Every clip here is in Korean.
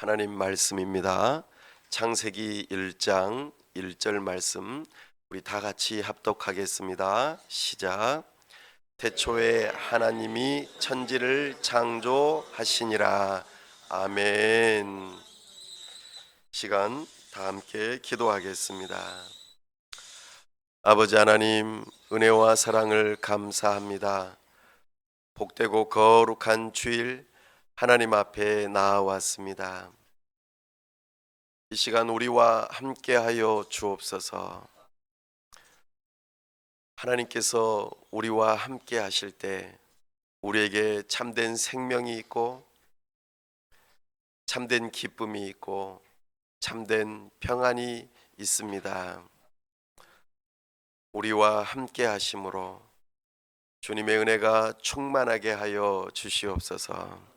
하나님 말씀입니다. 창세기 1장 1절 말씀 우리 다 같이 합독하겠습니다. 시작. 태초에 하나님이 천지를 창조하시니라. 아멘. 시간 다 함께 기도하겠습니다. 아버지 하나님, 은혜와 사랑을 감사합니다. 복되고 거룩한 주일 하나님 앞에 나아왔습니다. 이 시간 우리와 함께하여 주옵소서. 하나님께서 우리와 함께 하실 때 우리에게 참된 생명이 있고 참된 기쁨이 있고 참된 평안이 있습니다. 우리와 함께 하심으로 주님의 은혜가 충만하게 하여 주시옵소서.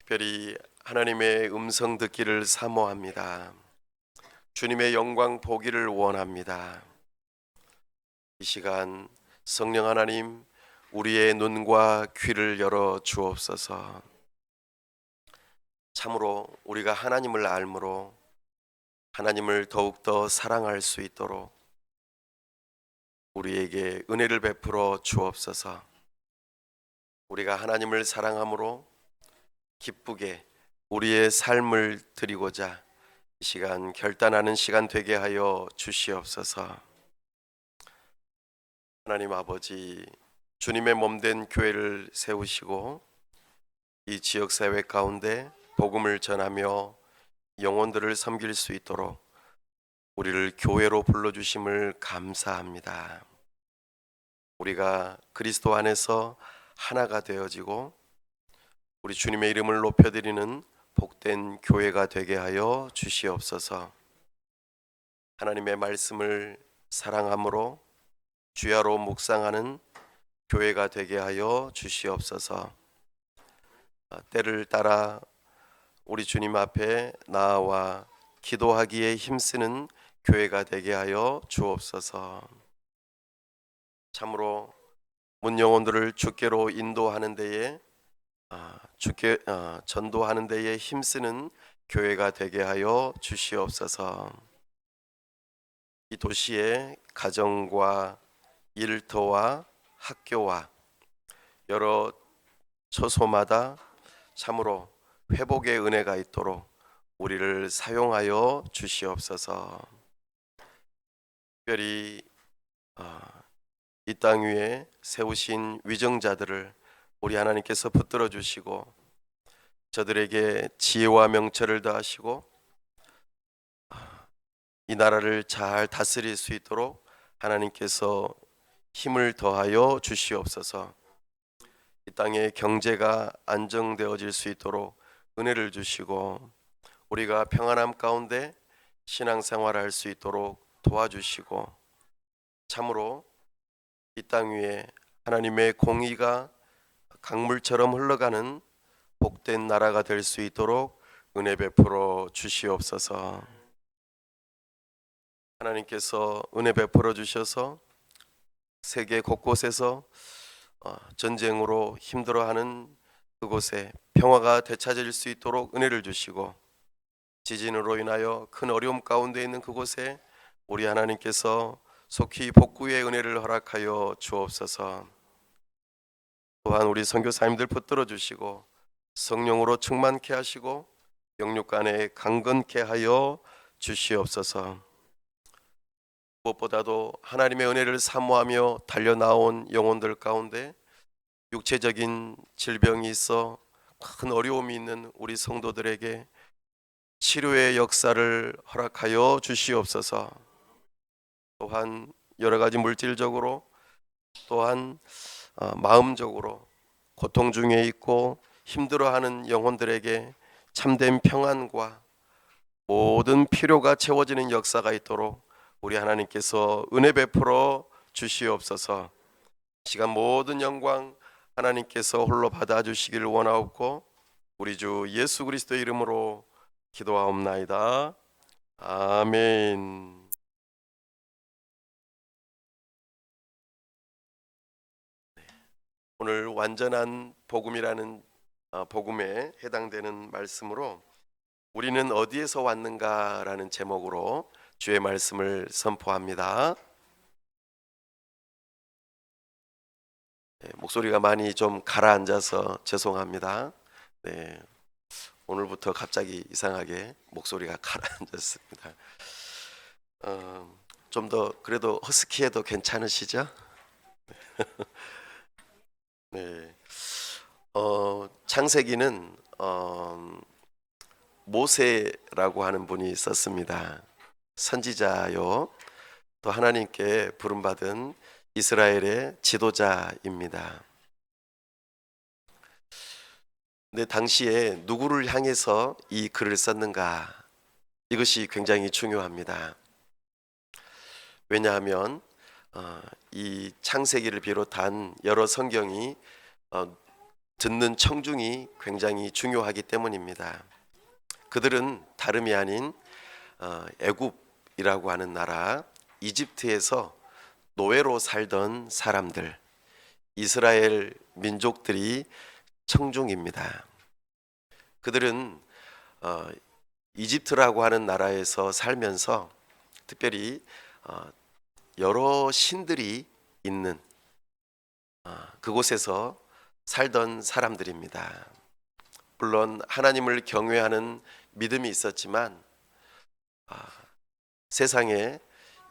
특별히 하나님의 음성 듣기를 사모합니다. 주님의 영광 보기를 원합니다. 이 시간 성령 하나님, 우리의 눈과 귀를 열어 주옵소서. 참으로 우리가 하나님을 알므로 하나님을 더욱더 사랑할 수 있도록 우리에게 은혜를 베풀어 주옵소서. 우리가 하나님을 사랑함으로 기쁘게 우리의 삶을 드리고자 이 시간 결단하는 시간 되게 하여 주시옵소서. 하나님 아버지, 주님의 몸된 교회를 세우시고 이 지역사회 가운데 복음을 전하며 영혼들을 섬길 수 있도록 우리를 교회로 불러주심을 감사합니다. 우리가 그리스도 안에서 하나가 되어지고 우리 주님의 이름을 높여드리는 복된 교회가 되게 하여 주시옵소서. 하나님의 말씀을 사랑함으로 주야로 묵상하는 교회가 되게 하여 주시옵소서. 때를 따라 우리 주님 앞에 나아와 기도하기에 힘쓰는 교회가 되게 하여 주옵소서. 참으로 문 영혼들을 주께로 인도하는 데에 주께 전도하는 데에 힘쓰는 교회가 되게 하여 주시옵소서. 이 도시의 가정과 일터와 학교와 여러 처소마다 참으로 회복의 은혜가 있도록 우리를 사용하여 주시옵소서. 특별히 이 땅 위에 세우신 위정자들을 우리 하나님께서 붙들어 주시고 저들에게 지혜와 명철을 더하시고 이 나라를 잘 다스릴 수 있도록 하나님께서 힘을 더하여 주시옵소서. 이 땅의 경제가 안정되어질 수 있도록 은혜를 주시고 우리가 평안함 가운데 신앙생활을 할 수 있도록 도와주시고 참으로 이 땅 위에 하나님의 공의가 강물처럼 흘러가는 복된 나라가 될 수 있도록 은혜 베풀어 주시옵소서. 하나님께서 은혜 베풀어 주셔서 세계 곳곳에서 전쟁으로 힘들어하는 그곳에 평화가 되찾을 수 있도록 은혜를 주시고 지진으로 인하여 큰 어려움 가운데 있는 그곳에 우리 하나님께서 속히 복구의 은혜를 허락하여 주옵소서. 또한 우리 선교사님들 붙들어 주시고 성령으로 충만케 하시고 영육 간에 강건케 하여 주시옵소서. 무엇보다도 하나님의 은혜를 사모하며 달려나온 영혼들 가운데 육체적인 질병이 있어 큰 어려움이 있는 우리 성도들에게 치료의 역사를 허락하여 주시옵소서. 또한 여러 가지 물질적으로 또한 마음적으로 고통 중에 있고 힘들어하는 영혼들에게 참된 평안과 모든 필요가 채워지는 역사가 있도록 우리 하나님께서 은혜 베풀어 주시옵소서. 시간 모든 영광 하나님께서 홀로 받아주시기를 원하옵고 우리 주 예수 그리스도의 이름으로 기도하옵나이다. 아멘. 오늘 완전한 복음이라는 복음에 해당되는 말씀으로 우리는 어디에서 왔는가라는 제목으로 주의 말씀을 선포합니다. 목소리가 많이 좀 가라앉아서 죄송합니다. 네, 오늘부터 갑자기 이상하게 목소리가 가라앉았습니다. 좀 더 그래도 허스키해도 괜찮으시죠? 네, 창세기는 모세라고 하는 분이 있었습니다. 선지자요, 또 하나님께 부름받은 이스라엘의 지도자입니다. 근데 당시에 누구를 향해서 이 글을 썼는가? 이것이 굉장히 중요합니다. 왜냐하면 이 창세기를 비롯한 여러 성경이 듣는 청중이 굉장히 중요하기 때문입니다. 그들은 다름이 아닌 애굽이라고 하는 나라, 이집트에서 노예로 살던 사람들, 이스라엘 민족들이 청중입니다. 그들은 이집트라고 하는 나라에서 살면서 특별히 여러 신들이 있는 그곳에서 살던 사람들입니다. 물론 하나님을 경외하는 믿음이 있었지만 세상에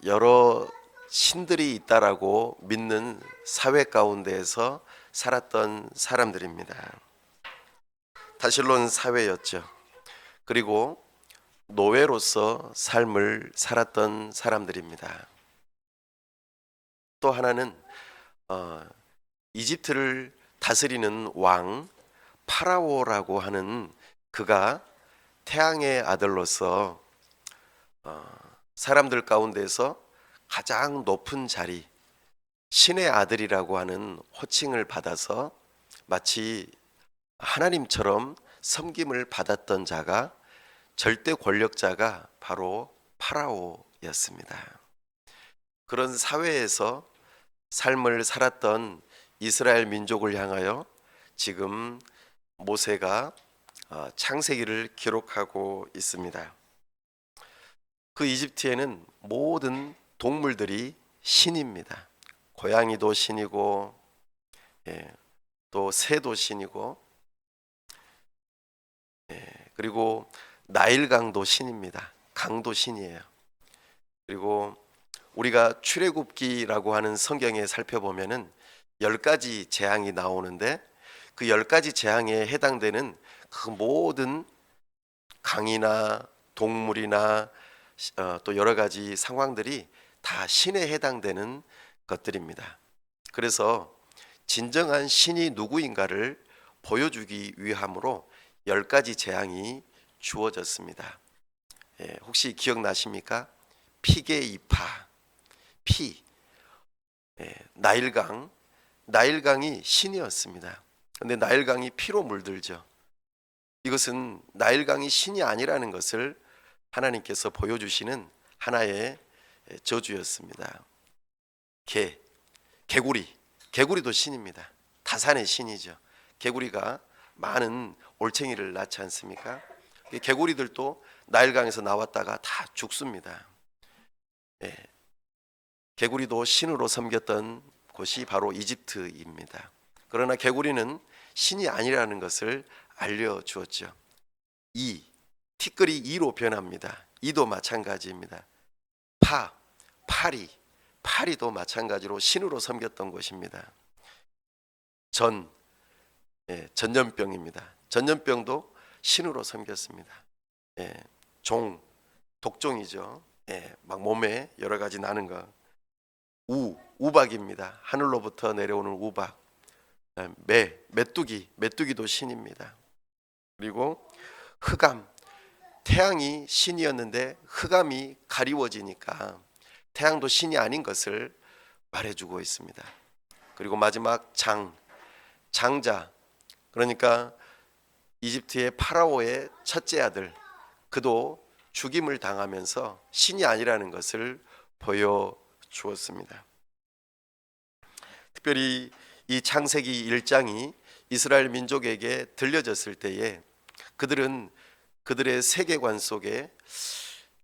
여러 신들이 있다라고 믿는 사회 가운데에서 살았던 사람들입니다. 다실론 사회였죠. 그리고 노예로서 삶을 살았던 사람들입니다. 또 하나는 이집트를 다스리는 왕 파라오라고 하는 그가 태양의 아들로서 사람들 가운데서 가장 높은 자리, 신의 아들이라고 하는 호칭을 받아서 마치 하나님처럼 섬김을 받았던 자가, 절대 권력자가 바로 파라오였습니다. 그런 사회에서 삶을 살았던 이스라엘 민족을 향하여 지금 모세가 창세기를 기록하고 있습니다. 그 이집트에는 모든 동물들이 신입니다. 고양이도 신이고, 또 새도 신이고, 그리고 나일강도 신입니다. 강도 신이에요. 그리고 우리가 출애굽기라고 하는 성경에 살펴보면은 10가지 재앙이 나오는데 그 10가지 재앙에 해당되는 그 모든 강이나 동물이나 또 여러 가지 상황들이 다 신에 해당되는 것들입니다. 그래서 진정한 신이 누구인가를 보여주기 위함으로 10가지 재앙이 주어졌습니다. 혹시 기억나십니까? 피게 이파, 나일강이 신이었습니다. 그런데 나일강이 피로 물들죠. 이것은 나일강이 신이 아니라는 것을 하나님께서 보여주시는 하나의 저주였습니다. 개구리도 신입니다. 다산의 신이죠. 개구리가 많은 올챙이를 낳지 않습니까? 개구리들도 나일강에서 나왔다가 다 죽습니다. 개구리도 신으로 섬겼던 곳이 바로 이집트입니다. 그러나 개구리는 신이 아니라는 것을 알려주었죠. 티끌이 이로 변합니다. 이도 마찬가지입니다. 파리도 마찬가지로 신으로 섬겼던 곳입니다. 전염병입니다. 전염병도 신으로 섬겼습니다. 독종이죠. 막 몸에 여러 가지 나는 거. 우박입니다. 하늘로부터 내려오는 우박. 메뚜기도 신입니다. 그리고 흑암, 태양이 신이었는데 흑암이 가리워지니까 태양도 신이 아닌 것을 말해주고 있습니다. 그리고 마지막 장자, 그러니까 이집트의 파라오의 첫째 아들, 그도 죽임을 당하면서 신이 아니라는 것을 보여주었습니다. 특별히 이 창세기 1장이 이스라엘 민족에게 들려졌을 때에 그들은 그들의 세계관 속에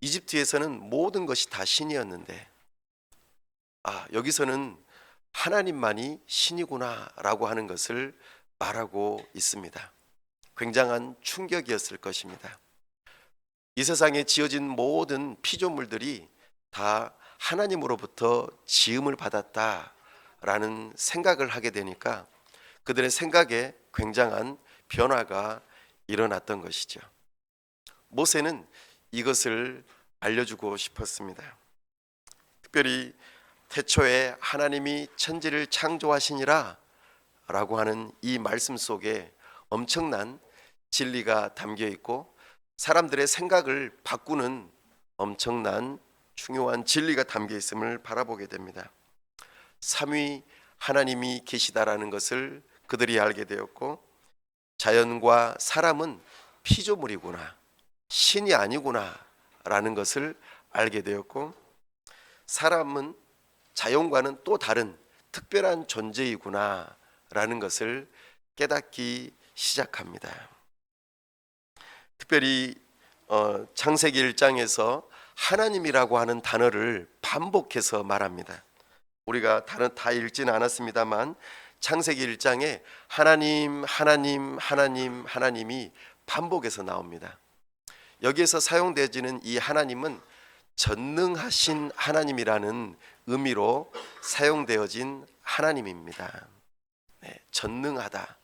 이집트에서는 모든 것이 다 신이었는데 여기서는 하나님만이 신이구나라고 하는 것을 말하고 있습니다. 굉장한 충격이었을 것입니다. 이 세상에 지어진 모든 피조물들이 다 하나님으로부터 지음을 받았다라는 생각을 하게 되니까 그들의 생각에 굉장한 변화가 일어났던 것이죠. 모세는 이것을 알려주고 싶었습니다. 특별히 태초에 하나님이 천지를 창조하시니라 라고 하는 이 말씀 속에 엄청난 진리가 담겨 있고 사람들의 생각을 바꾸는 엄청난 중요한 진리가 담겨 있음을 바라보게 됩니다. 삼위 하나님이 계시다라는 것을 그들이 알게 되었고 자연과 사람은 피조물이구나, 신이 아니구나 라는 것을 알게 되었고 사람은 자연과는 또 다른 특별한 존재이구나 라는 것을 깨닫기 시작합니다. 특별히 창세기 1장에서 하나님이라고 하는 단어를 반복해서 말합니다. 우리가 다 읽지는 않았습니다만 창세기 1장에 하나님, 하나님, 하나님, 하나님이 반복해서 나옵니다. 여기에서 사용되어지는 이 하나님은 전능하신 하나님이라는 의미로 사용되어진 하나님입니다. 전능하다.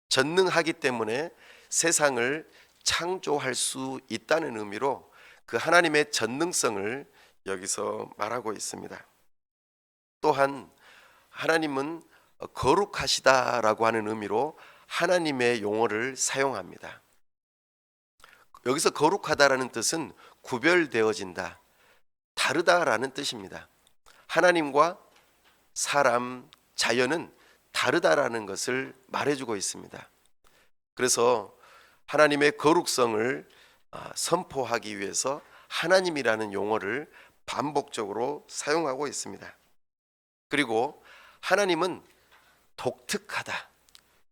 전능하기 때문에 세상을 창조할 수 있다는 의미로 그 하나님의 전능성을 여기서 말하고 있습니다. 또한 하나님은 거룩하시다라고 하는 의미로 하나님의 용어를 사용합니다. 여기서 거룩하다라는 뜻은 구별되어진다, 다르다라는 뜻입니다. 하나님과 사람, 자연은 다르다라는 것을 말해주고 있습니다. 그래서 하나님의 거룩성을 선포하기 위해서 하나님이라는 용어를 반복적으로 사용하고 있습니다. 그리고 하나님은 독특하다,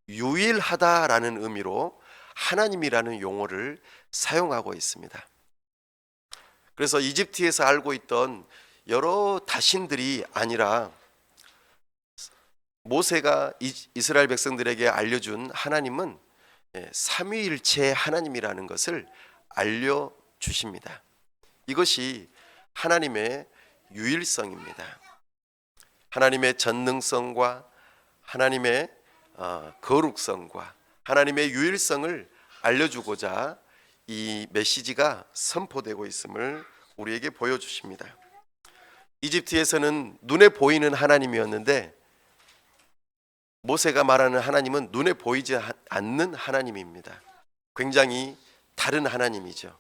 유일하다라는 의미로 하나님이라는 용어를 사용하고 있습니다. 그래서 이집트에서 알고 있던 여러 다신들이 아니라 모세가 이스라엘 백성들에게 알려준 하나님은 삼위일체의 하나님이라는 것을 알려주십니다. 이것이 하나님의 유일성입니다. 하나님의 전능성과 하나님의 거룩성과 하나님의 유일성을 알려주고자 이 메시지가 선포되고 있음을 우리에게 보여주십니다. 이집트에서는 눈에 보이는 하나님이었는데 모세가 말하는 하나님은 눈에 보이지 않는 하나님입니다. 굉장히 다른 하나님이죠.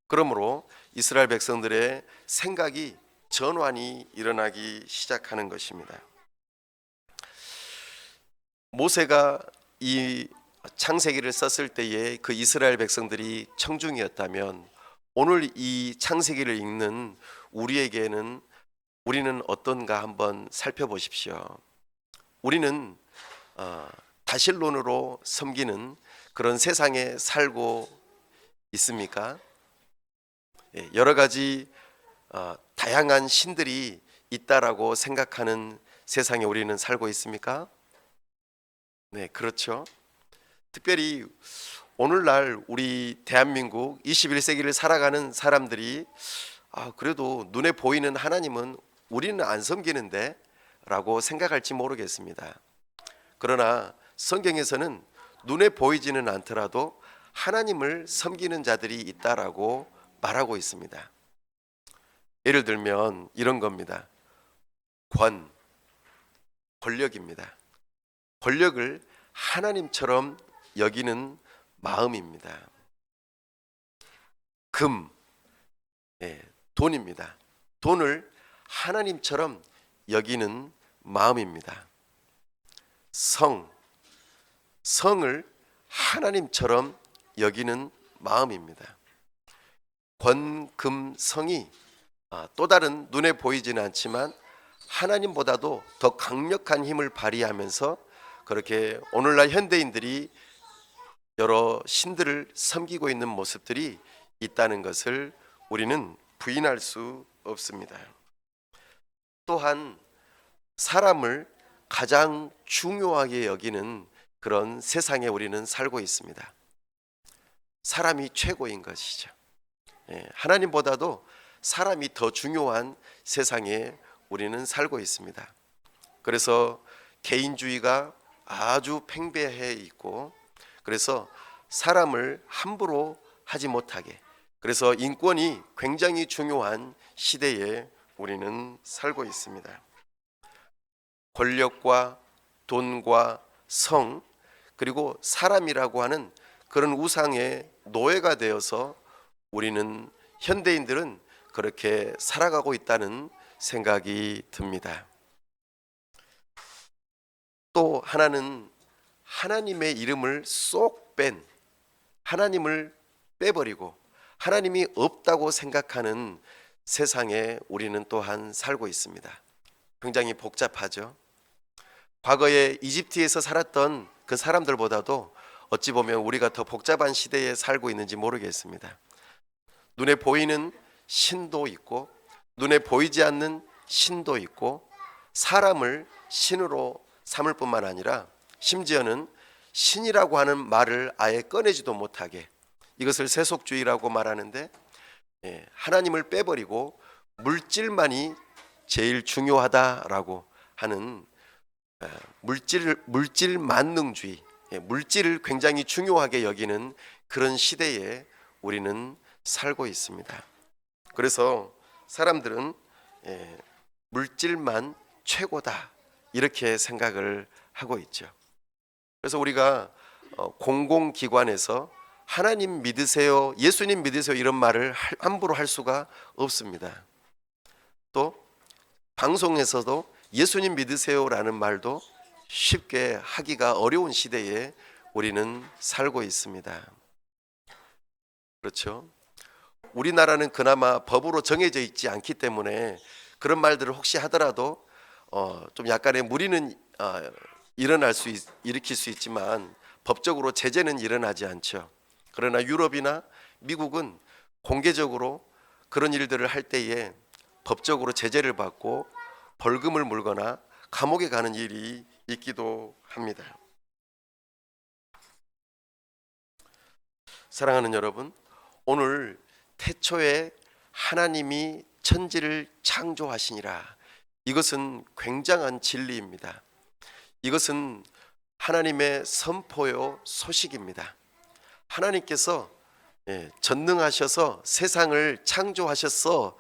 그러므로 이스라엘 백성들의 생각이 전환이 일어나기 시작하는 것입니다. 모세가 이 창세기를 썼을 때에 그 이스라엘 백성들이 청중이었다면 오늘 이 창세기를 읽는 우리는 어떤가 한번 살펴보십시오. 우리는 다실론으로 섬기는 그런 세상에 살고 있습니까? 여러 가지 다양한 신들이 있다라고 생각하는 세상에 우리는 살고 있습니까? 네, 그렇죠. 특별히 오늘날 우리 대한민국 21세기를 살아가는 사람들이 그래도 눈에 보이는 하나님은 우리는 안 섬기는데 라고 생각할지 모르겠습니다. 그러나 성경에서는 눈에 보이지는 않더라도 하나님을 섬기는 자들이 있다라고 말하고 있습니다. 예를 들면 이런 겁니다. 권력입니다. 권력을 하나님처럼 여기는 마음입니다. 돈입니다. 돈을 하나님처럼 여기는 마음입니다. 성을 하나님처럼 여기는 마음입니다. 성이 또 다른 눈에 보이지는 않지만 하나님보다도 더 강력한 힘을 발휘하면서 그렇게 오늘날 현대인들이 여러 신들을 섬기고 있는 모습들이 있다는 것을 우리는 부인할 수 없습니다. 또한 사람을 가장 중요하게 여기는 그런 세상에 우리는 살고 있습니다. 사람이 최고인 것이죠. 하나님보다도 사람이 더 중요한 세상에 우리는 살고 있습니다. 그래서 개인주의가 아주 팽배해 있고, 그래서 사람을 함부로 하지 못하게, 그래서 인권이 굉장히 중요한 시대에 우리는 살고 있습니다. 권력과 돈과 성, 그리고 사람이라고 하는 그런 우상의 노예가 되어서 우리는 현대인들은 그렇게 살아가고 있다는 생각이 듭니다. 또 하나는 하나님의 이름을 쏙 뺀, 하나님을 빼버리고 하나님이 없다고 생각하는 세상에 우리는 또한 살고 있습니다. 굉장히 복잡하죠. 과거에 이집트에서 살았던 그 사람들보다도 어찌 보면 우리가 더 복잡한 시대에 살고 있는지 모르겠습니다. 눈에 보이는 신도 있고 눈에 보이지 않는 신도 있고, 사람을 신으로 삼을 뿐만 아니라 심지어는 신이라고 하는 말을 아예 꺼내지도 못하게, 이것을 세속주의라고 말하는데, 하나님을 빼버리고 물질만이 제일 중요하다라고 하는 물질 만능주의, 물질을 굉장히 중요하게 여기는 그런 시대에 우리는 살고 있습니다. 그래서 사람들은 물질만 최고다 이렇게 생각을 하고 있죠. 그래서 우리가 공공기관에서 하나님 믿으세요, 예수님 믿으세요 이런 말을 함부로 할 수가 없습니다. 또 방송에서도 예수님 믿으세요라는 말도 쉽게 하기가 어려운 시대에 우리는 살고 있습니다. 그렇죠? 우리나라는 그나마 법으로 정해져 있지 않기 때문에 그런 말들을 혹시 하더라도 좀 약간의 무리는 일으킬 수 있지만 법적으로 제재는 일어나지 않죠. 그러나 유럽이나 미국은 공개적으로 그런 일들을 할 때에 법적으로 제재를 받고 벌금을 물거나 감옥에 가는 일이 있기도 합니다. 사랑하는 여러분, 오늘 태초에 하나님이 천지를 창조하시니라, 이것은 굉장한 진리입니다. 이것은 하나님의 선포요 소식입니다. 하나님께서 전능하셔서 세상을 창조하셨어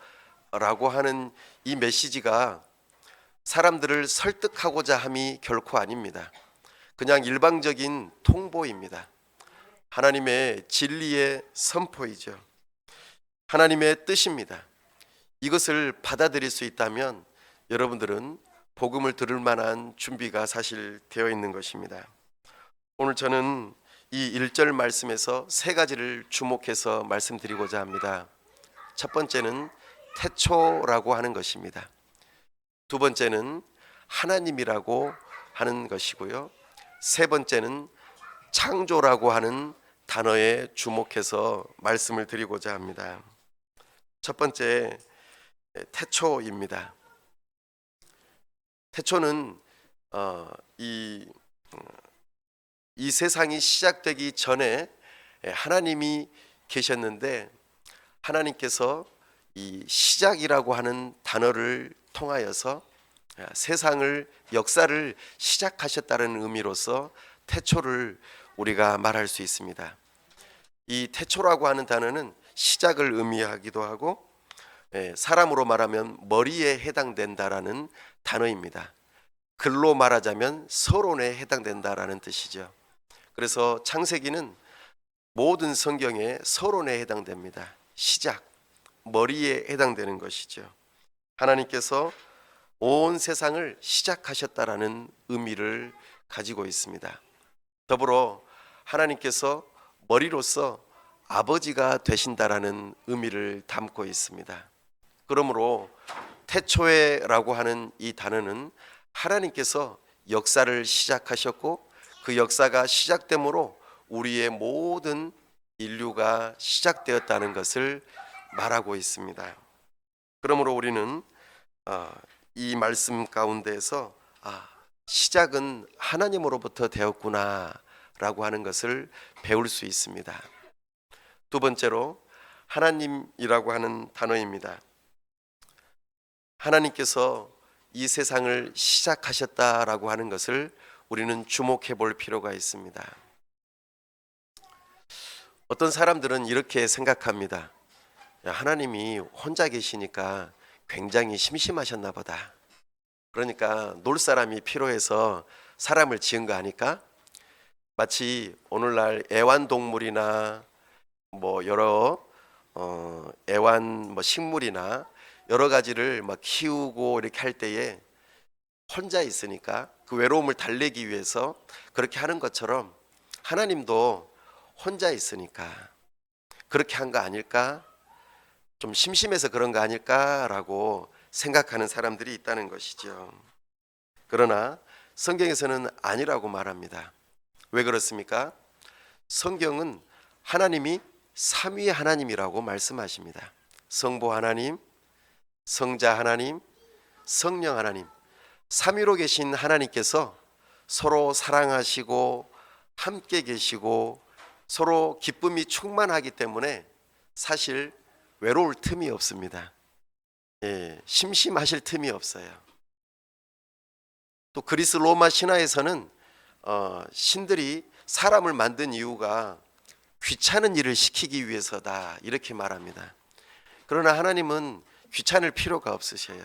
라고 하는 이 메시지가 사람들을 설득하고자 함이 결코 아닙니다. 그냥 일방적인 통보입니다. 하나님의 진리의 선포이죠. 하나님의 뜻입니다. 이것을 받아들일 수 있다면 여러분들은 복음을 들을 만한 준비가 사실 되어 있는 것입니다. 오늘 저는 이 1절 말씀에서 세 가지를 주목해서 말씀드리고자 합니다. 첫 번째는 태초라고 하는 것입니다. 두 번째는 하나님이라고 하는 것이고요. 세 번째는 창조라고 하는 단어에 주목해서 말씀을 드리고자 합니다. 첫 번째, 태초입니다. 태초는 이 세상이 시작되기 전에 하나님이 계셨는데, 하나님께서 이 시작이라고 하는 단어를 통하여서 세상을, 역사를 시작하셨다는 의미로서 태초를 우리가 말할 수 있습니다. 이 태초라고 하는 단어는 시작을 의미하기도 하고, 사람으로 말하면 머리에 해당된다라는 단어입니다. 글로 말하자면 서론에 해당된다라는 뜻이죠. 그래서 창세기는 모든 성경의 서론에 해당됩니다. 시작, 머리에 해당되는 것이죠. 하나님께서 온 세상을 시작하셨다라는 의미를 가지고 있습니다. 더불어 하나님께서 머리로서 아버지가 되신다라는 의미를 담고 있습니다. 그러므로 태초에라고 하는 이 단어는 하나님께서 역사를 시작하셨고 그 역사가 시작됨으로 우리의 모든 인류가 시작되었다는 것을 말하고 있습니다. 그러므로 우리는 이 말씀 가운데에서 시작은 하나님으로부터 되었구나라고 하는 것을 배울 수 있습니다. 두 번째로 하나님이라고 하는 단어입니다. 하나님께서 이 세상을 시작하셨다라고 하는 것을 우리는 주목해 볼 필요가 있습니다. 어떤 사람들은 이렇게 생각합니다. 하나님이 혼자 계시니까 굉장히 심심하셨나 보다. 그러니까 놀 사람이 필요해서 사람을 지은 거 아닐까? 마치 오늘날 애완동물이나 여러 애완 식물이나 여러 가지를 키우고 이렇게 할 때에 혼자 있으니까 그 외로움을 달래기 위해서 그렇게 하는 것처럼 하나님도 혼자 있으니까 그렇게 한 거 아닐까? 좀 심심해서 그런 거 아닐까라고 생각하는 사람들이 있다는 것이죠. 그러나 성경에서는 아니라고 말합니다. 왜 그렇습니까? 성경은 하나님이 삼위 하나님이라고 말씀하십니다. 성부 하나님, 성자 하나님, 성령 하나님, 삼위로 계신 하나님께서 서로 사랑하시고 함께 계시고 서로 기쁨이 충만하기 때문에 사실 외로울 틈이 없습니다. 심심하실 틈이 없어요. 또 그리스 로마 신화에서는 신들이 사람을 만든 이유가 귀찮은 일을 시키기 위해서다 이렇게 말합니다. 그러나 하나님은 귀찮을 필요가 없으셔요.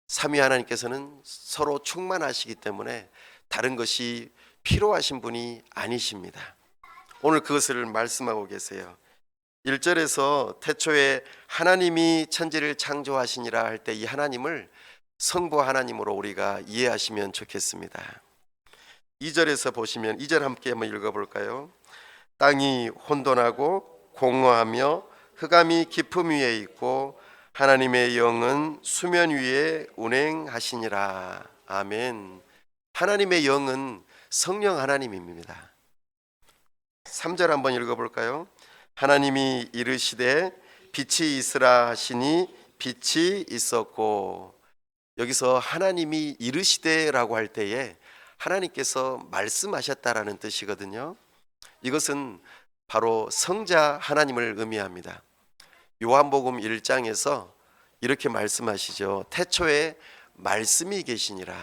삼위 하나님께서는 서로 충만하시기 때문에 다른 것이 필요하신 분이 아니십니다. 오늘 그것을 말씀하고 계세요. 1절에서 태초에 하나님이 천지를 창조하시니라 할 때 이 하나님을 성부 하나님으로 우리가 이해하시면 좋겠습니다. 2절에서 보시면 2절 함께 한번 읽어볼까요? 땅이 혼돈하고 공허하며 흑암이 깊음 위에 있고 하나님의 영은 수면 위에 운행하시니라. 아멘. 하나님의 영은 성령 하나님입니다. 3절 한번 읽어볼까요? 하나님이 이르시되 빛이 있으라 하시니 빛이 있었고, 여기서 하나님이 이르시되라고 할 때에 하나님께서 말씀하셨다라는 뜻이거든요. 이것은 바로 성자 하나님을 의미합니다. 요한복음 1장에서 이렇게 말씀하시죠. 태초에 말씀이 계시니라.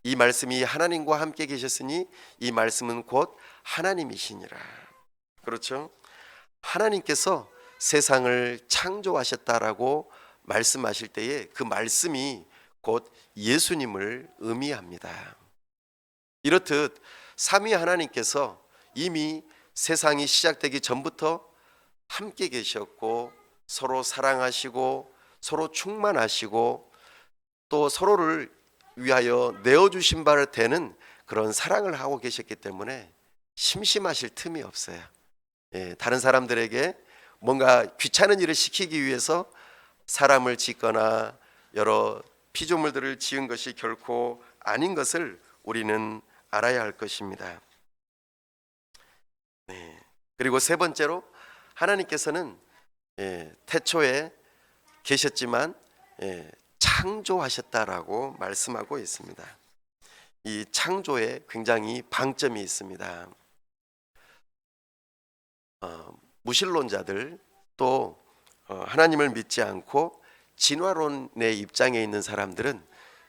이 말씀이 하나님과 함께 계셨으니 이 말씀은 곧 하나님이시니라. 그렇죠? 하나님께서 세상을 창조하셨다라고 말씀하실 때에 그 말씀이 곧 예수님을 의미합니다. 이렇듯 삼위 하나님께서 이미 세상이 시작되기 전부터 함께 계셨고 서로 사랑하시고 서로 충만하시고 또 서로를 위하여 내어주신 바를 되는 그런 사랑을 하고 계셨기 때문에 심심하실 틈이 없어요. 다른 사람들에게 뭔가 귀찮은 일을 시키기 위해서 사람을 짓거나 여러 피조물들을 지은 것이 결코 아닌 것을 우리는 알아야 할 것입니다. 그리고 세 번째로 하나님께서는 태초에 계셨지만 창조하셨다라고 말씀하고 있습니다. 이 창조에 굉장히 방점이 있습니다. 무신론자들 또 하나님을 믿지 않고 진화론의 입장에 있는 사람들은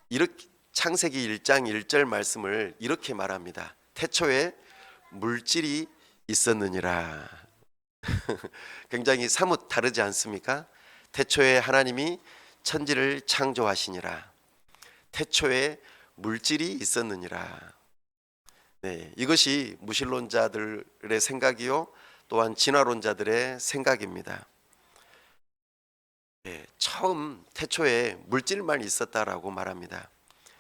이렇게 창세기 1장 1절 말씀을 이렇게 말합니다. 태초에 물질이 있었느니라. 굉장히 사뭇 다르지 않습니까? 태초에 하나님이 천지를 창조하시니라. 태초에 물질이 있었느니라. 이것이 무신론자들의 생각이요 또한 진화론자들의 생각입니다. 처음 태초에 물질만 있었다라고 말합니다.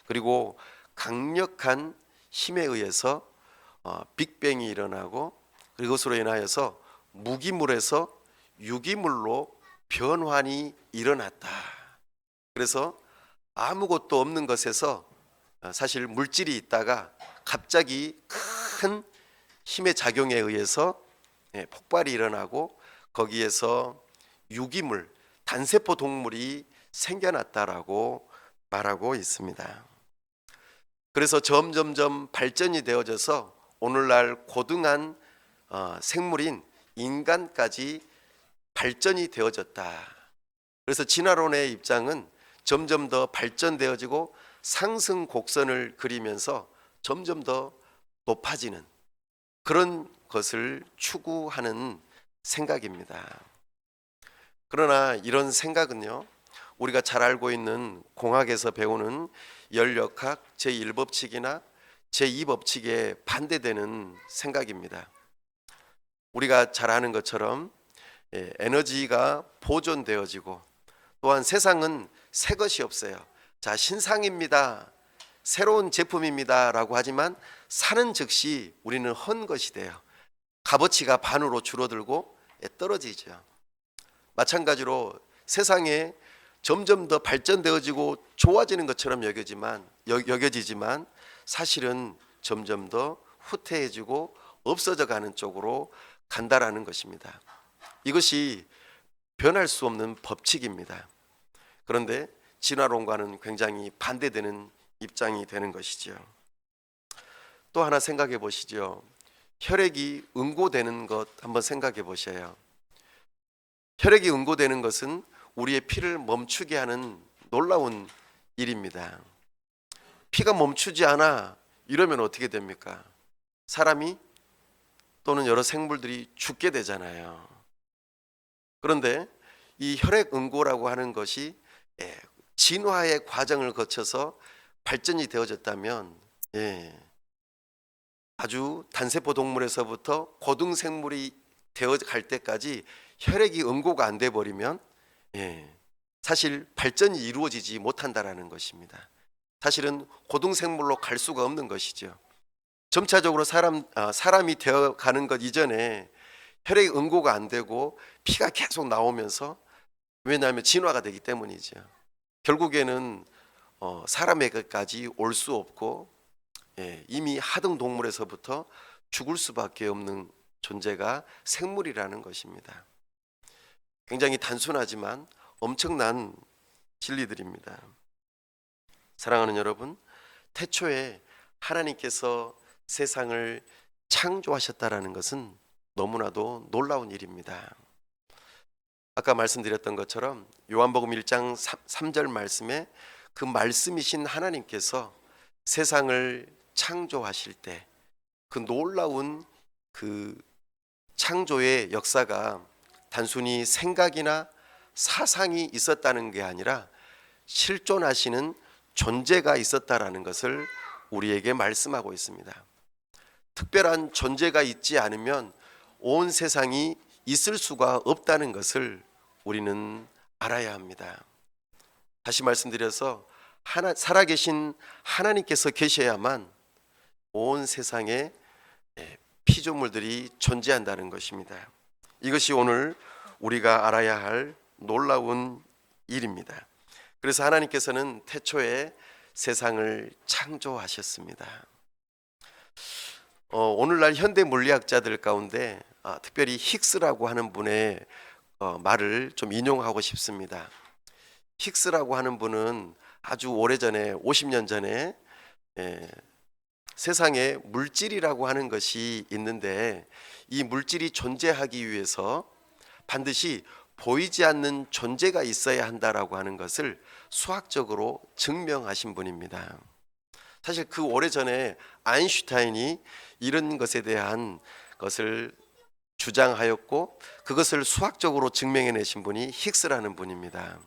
그리고 강력한 힘에 의해서 빅뱅이 일어나고 그것으로 인하여서 무기물에서 유기물로 변환이 일어났다. 그래서 아무것도 없는 것에서 사실 물질이 있다가 갑자기 큰 힘의 작용에 의해서 폭발이 일어나고 거기에서 유기물, 단세포 동물이 생겨났다라고 말하고 있습니다. 그래서 점점점 발전이 되어져서 오늘날 고등한 생물인 인간까지 발전이 되어졌다. 그래서 진화론의 입장은 점점 더 발전되어지고 상승 곡선을 그리면서 점점 더 높아지는 그런 것을 추구하는 생각입니다. 그러나 이런 생각은요, 우리가 잘 알고 있는 공학에서 배우는 열역학 제1법칙이나 제2법칙에 반대되는 생각입니다. 우리가 잘 아는 것처럼 에너지가 보존되어지고 또한 세상은 새 것이 없어요. 자, 신상입니다, 새로운 제품입니다 라고 하지만 사는 즉시 우리는 헌 것이 돼요. 값어치가 반으로 줄어들고 떨어지죠. 마찬가지로 세상에 점점 더 발전되어지고 좋아지는 것처럼 여겨지지만 사실은 점점 더 후퇴해지고 없어져 가는 쪽으로 간다라는 것입니다. 이것이 변할 수 없는 법칙입니다. 그런데 진화론과는 굉장히 반대되는 입장이 되는 것이죠. 또 하나 생각해 보시죠. 혈액이 응고되는 것 한번 생각해 보셔요. 혈액이 응고되는 것은 우리의 피를 멈추게 하는 놀라운 일입니다. 피가 멈추지 않아 이러면 어떻게 됩니까? 사람이 또는 여러 생물들이 죽게 되잖아요. 그런데 이 혈액 응고라고 하는 것이 진화의 과정을 거쳐서 발전이 되어졌다면 아주 단세포 동물에서부터 고등생물이 되어 갈 때까지 혈액이 응고가 안 돼 버리면 사실 발전이 이루어지지 못한다라는 것입니다. 사실은 고등생물로 갈 수가 없는 것이죠. 점차적으로 사람이 되어 가는 것 이전에 혈액 응고가 안 되고 피가 계속 나오면서, 왜냐하면 진화가 되기 때문이죠. 결국에는 사람에게까지 올 수 없고 이미 하등 동물에서부터 죽을 수밖에 없는 존재가 생물이라는 것입니다. 굉장히 단순하지만 엄청난 진리들입니다. 사랑하는 여러분, 태초에 하나님께서 세상을 창조하셨다라는 것은 너무나도 놀라운 일입니다. 아까 말씀드렸던 것처럼 요한복음 1장 3절 말씀에 그 말씀이신 하나님께서 세상을 창조하실 때 그 놀라운 그 창조의 역사가 단순히 생각이나 사상이 있었다는 게 아니라 실존하시는 존재가 있었다라는 것을 우리에게 말씀하고 있습니다. 특별한 존재가 있지 않으면 온 세상이 있을 수가 없다는 것을 우리는 알아야 합니다. 다시 말씀드려서 살아계신 하나님께서 계셔야만 온 세상에 피조물들이 존재한다는 것입니다. 이것이 오늘 우리가 알아야 할 놀라운 일입니다. 그래서 하나님께서는 태초에 세상을 창조하셨습니다. 오늘날 현대 물리학자들 가운데 특별히 힉스라고 하는 분의 말을 좀 인용하고 싶습니다. 힉스라고 하는 분은 아주 오래전에 50년 전에 세상에 물질이라고 하는 것이 있는데 이 물질이 존재하기 위해서 반드시 보이지 않는 존재가 있어야 한다라고 하는 것을 수학적으로 증명하신 분입니다. 사실 그 오래전에 아인슈타인이 이런 것에 대한 것을 주장하였고 그것을 수학적으로 증명해내신 분이 힉스라는 분입니다.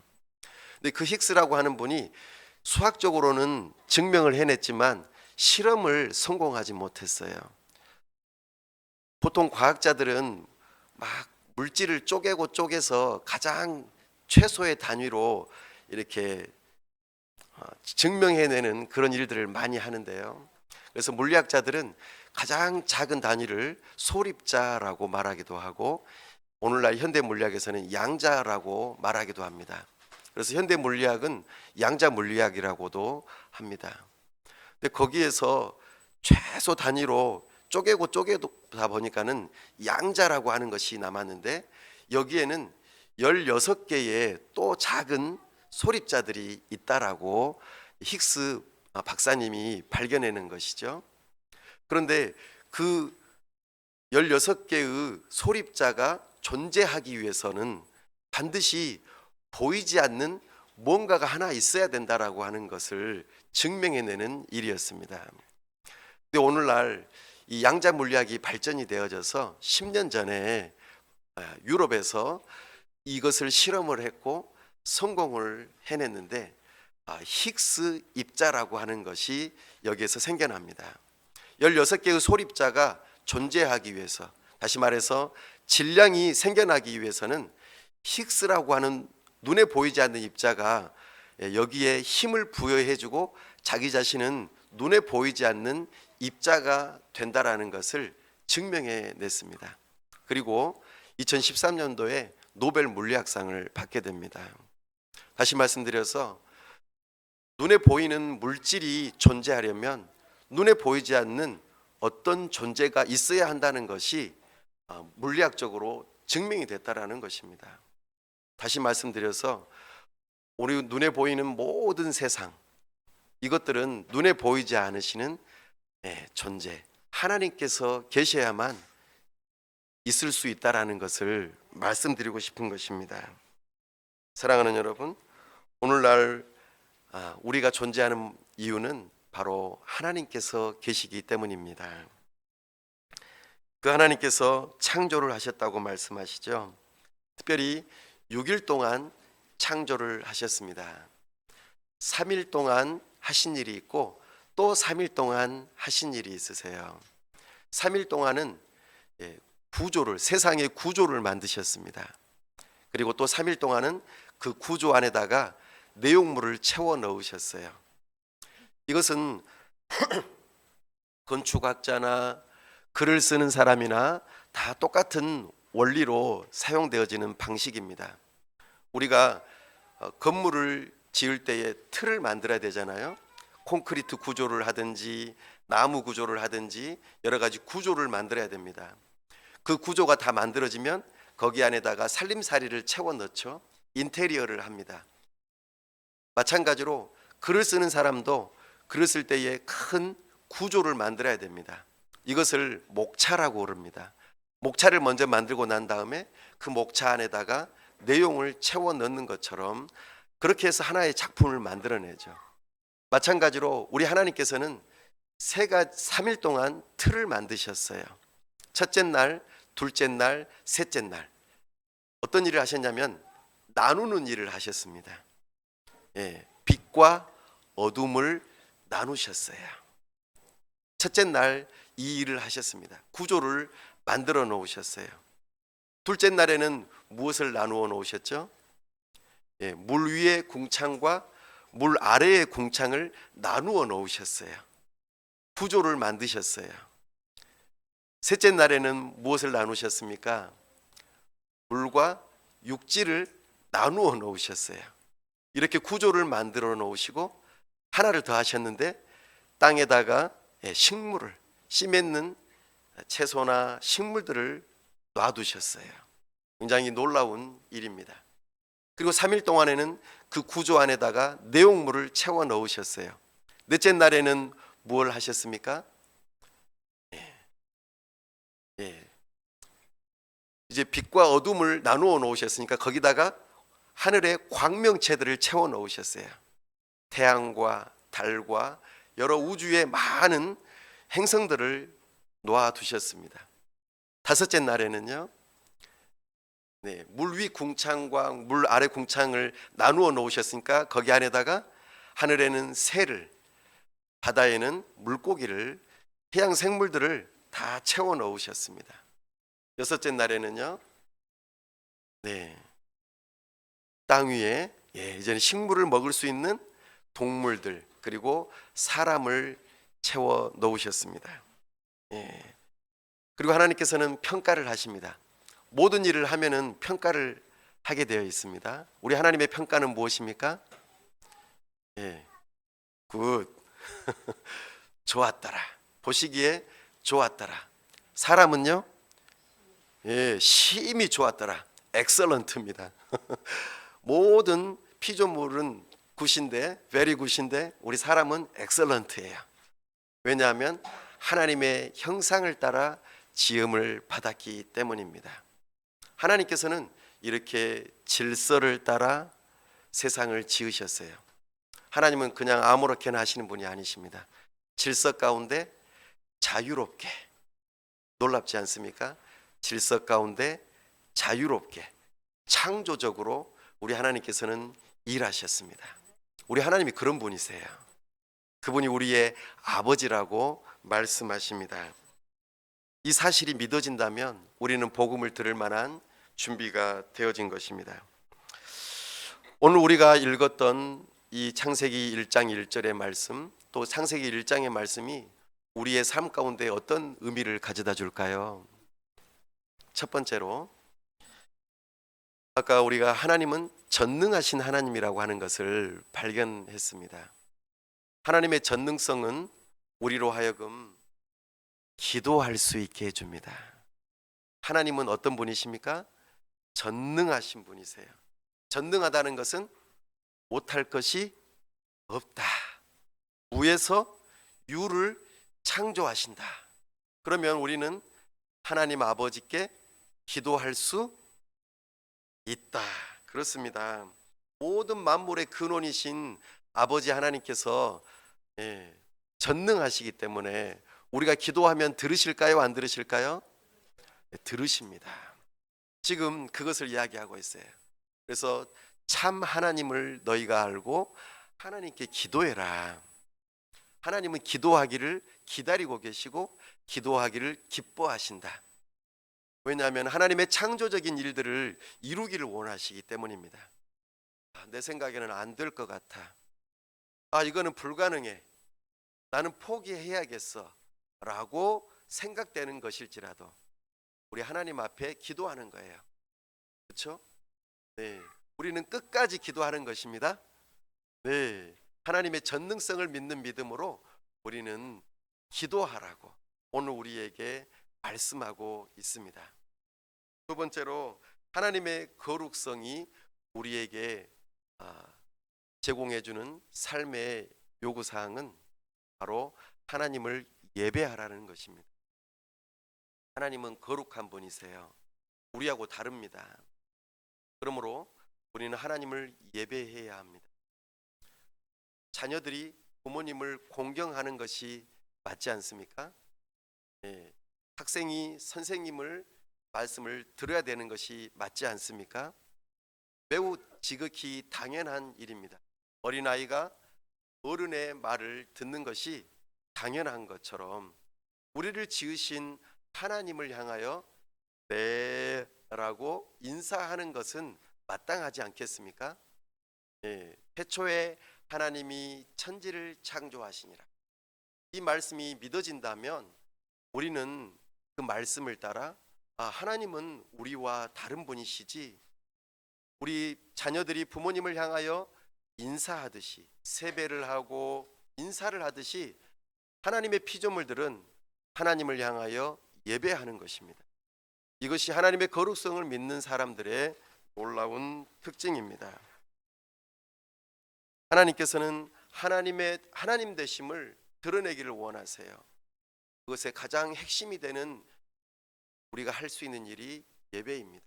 근데 그 힉스라고 하는 분이 수학적으로는 증명을 해냈지만 실험을 성공하지 못했어요. 보통 과학자들은 막 물질을 쪼개서 가장 최소의 단위로 이렇게 증명해내는 그런 일들을 많이 하는데요. 그래서 물리학자들은 가장 작은 단위를 소립자라고 말하기도 하고 오늘날 현대 물리학에서는 양자라고 말하기도 합니다. 그래서 현대 물리학은 양자 물리학이라고도 합니다. 근데 거기에서 최소 단위로 쪼개고 쪼개다 보니까는 양자라고 하는 것이 남았는데, 여기에는 16개의 또 작은 소립자들이 있다라고 힉스 박사님이 발견해낸 것이죠. 그런데 그 16개의 소립자가 존재하기 위해서는 반드시 보이지 않는 뭔가가 하나 있어야 된다라고 하는 것을 증명해내는 일이었습니다. 근데 오늘날 이 양자 물리학이 발전이 되어져서 10년 전에 유럽에서 이것을 실험을 했고 성공을 해냈는데, 힉스 입자라고 하는 것이 여기에서 생겨납니다. 16개의 소립자가 존재하기 위해서, 다시 말해서 질량이 생겨나기 위해서는 힉스라고 하는 눈에 보이지 않는 입자가 여기에 힘을 부여해주고 자기 자신은 눈에 보이지 않는 입자가 된다라는 것을 증명해냈습니다. 그리고 2013년도에 노벨 물리학상을 받게 됩니다. 다시 말씀드려서 눈에 보이는 물질이 존재하려면 눈에 보이지 않는 어떤 존재가 있어야 한다는 것이 물리학적으로 증명이 됐다라는 것입니다. 다시 말씀드려서 우리 눈에 보이는 모든 세상, 이것들은 눈에 보이지 않으시는 존재, 하나님께서 계셔야만 있을 수 있다라는 것을 말씀드리고 싶은 것입니다. 사랑하는 여러분, 오늘날 우리가 존재하는 이유는 바로 하나님께서 계시기 때문입니다. 그 하나님께서 창조를 하셨다고 말씀하시죠. 특별히 6일 동안 창조를 하셨습니다. 3일 동안 하신 일이 있고 또 3일 동안 하신 일이 있으세요. 3일 동안은 구조를, 세상의 구조를 만드셨습니다. 그리고 또 3일 동안은 그 구조 안에다가 내용물을 채워 넣으셨어요. 이것은 건축학자나 글을 쓰는 사람이나 다 똑같은 원리로 사용되어지는 방식입니다. 우리가 건물을 지을 때에 틀을 만들어야 되잖아요. 콘크리트 구조를 하든지 나무 구조를 하든지 여러 가지 구조를 만들어야 됩니다. 그 구조가 다 만들어지면 거기 안에다가 살림살이를 채워 넣죠. 인테리어를 합니다. 마찬가지로 글을 쓰는 사람도 글을 쓸 때에 큰 구조를 만들어야 됩니다. 이것을 목차라고 그럽니다. 목차를 먼저 만들고 난 다음에 그 목차 안에다가 내용을 채워 넣는 것처럼 그렇게 해서 하나의 작품을 만들어내죠. 마찬가지로 우리 하나님께서는 3일 동안 틀을 만드셨어요. 첫째 날, 둘째 날, 셋째 날. 어떤 일을 하셨냐면 나누는 일을 하셨습니다. 빛과 어둠을 나누셨어요. 첫째 날 이 일을 하셨습니다. 구조를 만들어 놓으셨어요. 둘째 날에는 무엇을 나누어 놓으셨죠? 물 위의 궁창과 물 아래의 궁창을 나누어 놓으셨어요. 구조를 만드셨어요. 셋째 날에는 무엇을 나누셨습니까? 물과 육지를 나누어 놓으셨어요. 이렇게 구조를 만들어 놓으시고 하나를 더 하셨는데 땅에다가 식물을, 씨 맺는 채소나 식물들을 놔두셨어요. 굉장히 놀라운 일입니다. 그리고 3일 동안에는 그 구조 안에다가 내용물을 채워 넣으셨어요. 넷째 날에는 무엇을 하셨습니까? 이제 빛과 어둠을 나누어 놓으셨으니까 거기다가 하늘의 광명체들을 채워 넣으셨어요. 태양과 달과 여러 우주의 많은 행성들을 놓아두셨습니다. 다섯째 날에는요, 물 위 궁창과 물 아래 궁창을 나누어 놓으셨으니까 거기 안에다가 하늘에는 새를, 바다에는 물고기를, 해양 생물들을 다 채워 넣으셨습니다. 여섯째 날에는요, 땅 위에 이제는 식물을 먹을 수 있는 동물들 그리고 사람을 채워 넣으셨습니다. 그리고 하나님께서는 평가를 하십니다. 모든 일을 하면은 평가를 하게 되어 있습니다. 우리 하나님의 평가는 무엇입니까? 굿. 좋았더라. 보시기에 좋았더라. 사람은요, 심히 좋았더라. 엑설런트입니다. 모든 피조물은 굿인데, very 굿인데 우리 사람은 엑설런트예요. 왜냐하면 하나님의 형상을 따라 지음을 받았기 때문입니다. 하나님께서는 이렇게 질서를 따라 세상을 지으셨어요. 하나님은 그냥 아무렇게나 하시는 분이 아니십니다. 질서 가운데 자유롭게, 놀랍지 않습니까? 질서 가운데 자유롭게 창조적으로 우리 하나님께서는 일하셨습니다. 우리 하나님이 그런 분이세요. 그분이 우리의 아버지라고 말씀하십니다. 이 사실이 믿어진다면 우리는 복음을 들을 만한 준비가 되어진 것입니다. 오늘 우리가 읽었던 이 창세기 1장 1절의 말씀, 또 창세기 1장의 말씀이 우리의 삶 가운데 어떤 의미를 가져다 줄까요? 첫 번째로, 아까 우리가 하나님은 전능하신 하나님이라고 하는 것을 발견했습니다. 하나님의 전능성은 우리로 하여금 기도할 수 있게 해줍니다. 하나님은 어떤 분이십니까? 전능하신 분이세요. 전능하다는 것은 못할 것이 없다. 무에서 유를 창조하신다. 그러면 우리는 하나님 아버지께 기도할 수 있다. 그렇습니다. 모든 만물의 근원이신 아버지 하나님께서 전능하시기 때문에 우리가 기도하면 들으실까요? 안 들으실까요? 들으십니다. 지금 그것을 이야기하고 있어요. 그래서 참 하나님을 너희가 알고 하나님께 기도해라. 하나님은 기도하기를 기다리고 계시고 기도하기를 기뻐하신다. 왜냐하면 하나님의 창조적인 일들을 이루기를 원하시기 때문입니다. 내 생각에는 안 될 것 같아. 이거는 불가능해. 나는 포기해야겠어. 라고 생각되는 것일지라도 우리 하나님 앞에 기도하는 거예요. 그렇죠? 네. 우리는 끝까지 기도하는 것입니다. 네. 하나님의 전능성을 믿는 믿음으로 우리는 기도하라고 오늘 우리에게 말씀하고 있습니다. 두 번째로, 하나님의 거룩성이 우리에게 제공해주는 삶의 요구사항은 바로 하나님을 예배하라는 것입니다. 하나님은 거룩한 분이세요. 우리하고 다릅니다. 그러므로 우리는 하나님을 예배해야 합니다. 자녀들이 부모님을 공경하는 것이 맞지 않습니까? 학생이 선생님을 말씀을 들어야 되는 것이 맞지 않습니까? 매우 지극히 당연한 일입니다. 어린아이가 어른의 말을 듣는 것이 당연한 것처럼 우리를 지으신 하나님을 향하여 네 라고 인사하는 것은 마땅하지 않겠습니까? 태초에 하나님이 천지를 창조하시니라. 이 말씀이 믿어진다면 우리는 그 말씀을 따라 하나님은 우리와 다른 분이시지, 우리 자녀들이 부모님을 향하여 인사하듯이 세배를 하고 인사를 하듯이 하나님의 피조물들은 하나님을 향하여 예배하는 것입니다. 이것이 하나님의 거룩성을 믿는 사람들의 놀라운 특징입니다. 하나님께서는 하나님 되심을 드러내기를 원하세요. 그것의 가장 핵심이 되는 우리가 할 수 있는 일이 예배입니다.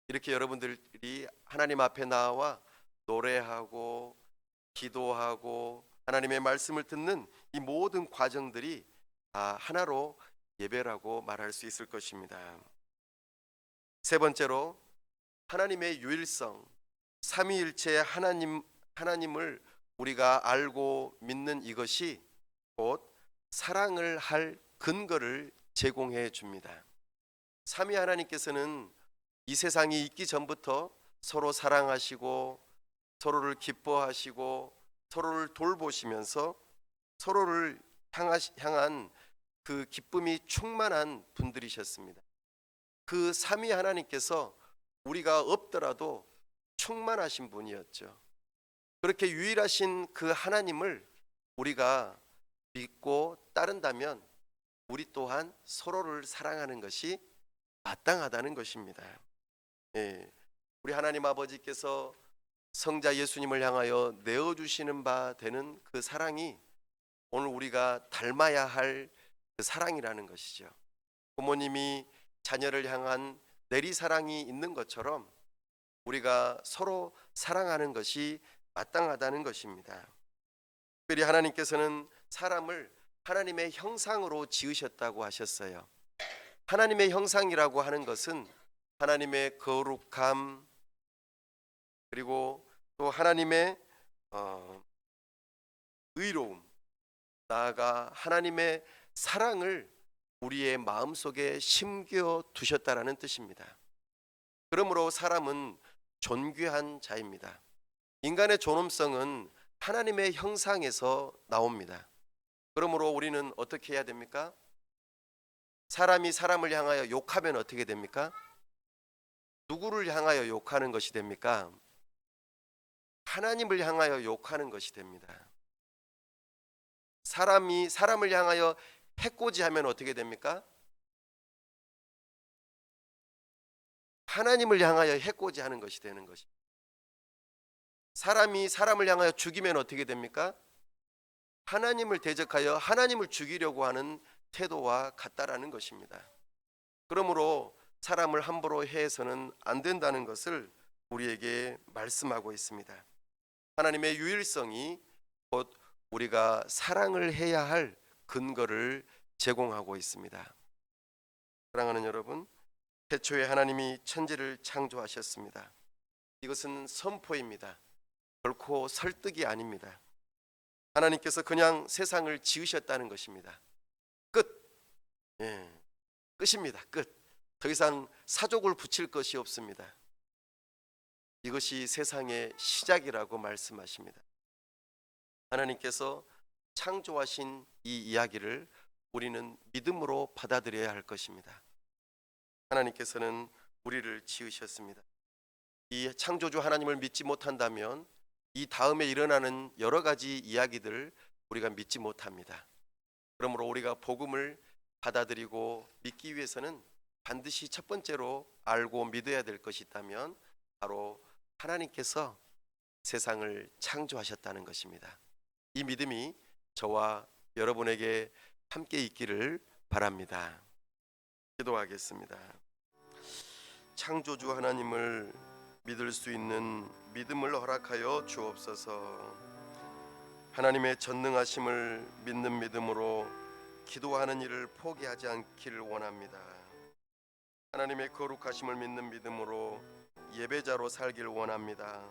이렇게 여러분들이 하나님 앞에 나와 노래하고 기도하고 하나님의 말씀을 듣는 이 모든 과정들이 하나로 예배라고 말할 수 있을 것입니다. 세 번째로, 하나님의 유일성, 삼위일체 하나님을 우리가 알고 믿는 이것이 곧 사랑을 할 근거를 제공해 줍니다. 삼위 하나님께서는 이 세상이 있기 전부터 서로 사랑하시고 서로를 기뻐하시고 서로를 돌보시면서 서로를 향한 그 기쁨이 충만한 분들이셨습니다. 그 삼위 하나님께서 우리가 없더라도 충만하신 분이었죠. 그렇게 유일하신 그 하나님을 우리가 믿고 따른다면 우리 또한 서로를 사랑하는 것이 마땅하다는 것입니다. 예, 우리 하나님 아버지께서 성자 예수님을 향하여 내어주시는 바 되는 그 사랑이 오늘 우리가 닮아야 할 그 사랑이라는 것이죠. 부모님이 자녀를 향한 내리사랑이 있는 것처럼 우리가 서로 사랑하는 것이 마땅하다는 것입니다. 특별히 하나님께서는 사람을 하나님의 형상으로 지으셨다고 하셨어요. 하나님의 형상이라고 하는 것은 하나님의 거룩함, 그리고 또 하나님의 의로움, 나아가 하나님의 사랑을 우리의 마음속에 심겨 두셨다라는 뜻입니다. 그러므로 사람은 존귀한 자입니다. 인간의 존엄성은 하나님의 형상에서 나옵니다. 그러므로 우리는 어떻게 해야 됩니까? 사람이 사람을 향하여 욕하면 어떻게 됩니까? 누구를 향하여 욕하는 것이 됩니까? 하나님을 향하여 욕하는 것이 됩니다. 사람이 사람을 향하여 해코지하면 어떻게 됩니까? 하나님을 향하여 해코지하는 것이 되는 것입니다. 사람이 사람을 향하여 죽이면 어떻게 됩니까? 하나님을 대적하여 하나님을 죽이려고 하는 태도와 같다라는 것입니다. 그러므로 사람을 함부로 해서는 안 된다는 것을 우리에게 말씀하고 있습니다. 하나님의 유일성이 곧 우리가 사랑을 해야 할 근거를 제공하고 있습니다. 사랑하는 여러분, 태초에 하나님이 천지를 창조하셨습니다. 이것은 선포입니다. 결코 설득이 아닙니다. 하나님께서 그냥 세상을 지으셨다는 것입니다. 끝. 끝입니다. 끝. 더 이상 사족을 붙일 것이 없습니다. 이것이 세상의 시작이라고 말씀하십니다. 하나님께서 창조하신 이 이야기를 우리는 믿음으로 받아들여야 할 것입니다. 하나님께서는 우리를 지으셨습니다. 이 창조주 하나님을 믿지 못한다면 이 다음에 일어나는 여러 가지 이야기들을 우리가 믿지 못합니다. 그러므로 우리가 복음을 받아들이고 믿기 위해서는 반드시 첫 번째로 알고 믿어야 될 것이 있다면 바로 하나님께서 세상을 창조하셨다는 것입니다. 이 믿음이 저와 여러분에게 함께 있기를 바랍니다. 기도하겠습니다. 창조주 하나님을 믿을 수 있는 믿음을 허락하여 주옵소서. 하나님의 전능하심을 믿는 믿음으로 기도하는 일을 포기하지 않기를 원합니다. 하나님의 거룩하심을 믿는 믿음으로 예배자로 살길 원합니다.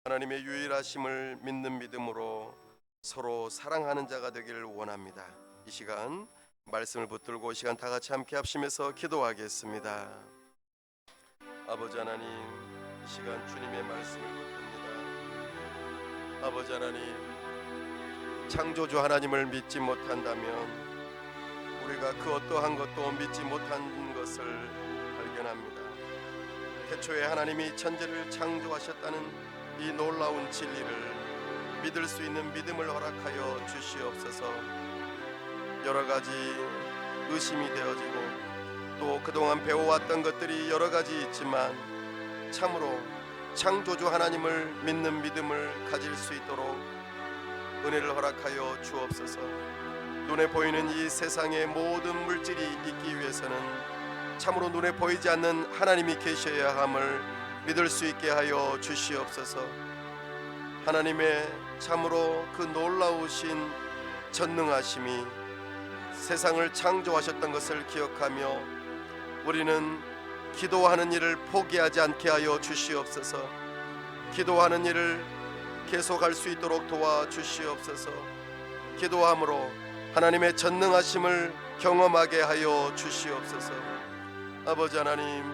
하나님의 유일하심을 믿는 믿음으로 서로 사랑하는 자가 되기를 원합니다. 이 시간 말씀을 붙들고 시간 다 같이 함께 합심해서 기도하겠습니다. 아버지 하나님, 이 시간 주님의 말씀을 붙듭니다. 아버지 하나님, 창조주 하나님을 믿지 못한다면 우리가 그 어떠한 것도 믿지 못한 것을 발견합니다. 태초에 하나님이 천지를 창조하셨다는 이 놀라운 진리를 믿을 수 있는 믿음을 허락하여 주시옵소서. 여러 가지 의심이 되어지고 또 그동안 배워왔던 것들이 여러 가지 있지만 참으로 창조주 하나님을 믿는 믿음을 가질 수 있도록 은혜를 허락하여 주옵소서. 눈에 보이는 이 세상의 모든 물질이 있기 위해서는 참으로 눈에 보이지 않는 하나님이 계셔야 함을 믿을 수 있게 하여 주시옵소서. 하나님의 참으로 그 놀라우신 전능하심이 세상을 창조하셨던 것을 기억하며 우리는 기도하는 일을 포기하지 않게 하여 주시옵소서. 기도하는 일을 계속할 수 있도록 도와주시옵소서. 기도함으로 하나님의 전능하심을 경험하게 하여 주시옵소서. 아버지 하나님,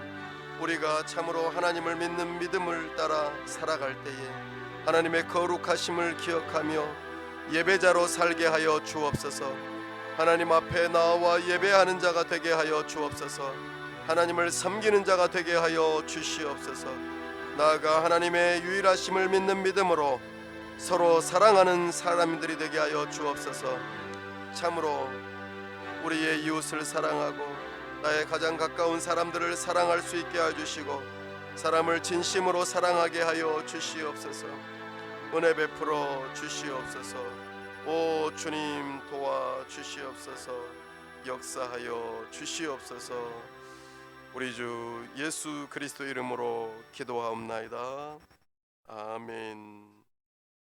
우리가 참으로 하나님을 믿는 믿음을 따라 살아갈 때에 하나님의 거룩하심을 기억하며 예배자로 살게 하여 주옵소서. 하나님 앞에 나와 예배하는 자가 되게 하여 주옵소서. 하나님을 섬기는 자가 되게 하여 주시옵소서. 나아가 하나님의 유일하심을 믿는 믿음으로 서로 사랑하는 사람들이 되게 하여 주옵소서. 참으로 우리의 이웃을 사랑하고 나의 가장 가까운 사람들을 사랑할 수 있게 해 주시고 사람을 진심으로 사랑하게 하여 주시옵소서. 은혜 베풀어 주시옵소서. 오 주님 도와 주시옵소서. 역사하여 주시옵소서. 우리 주 예수 그리스도 이름으로 기도하옵나이다. 아멘.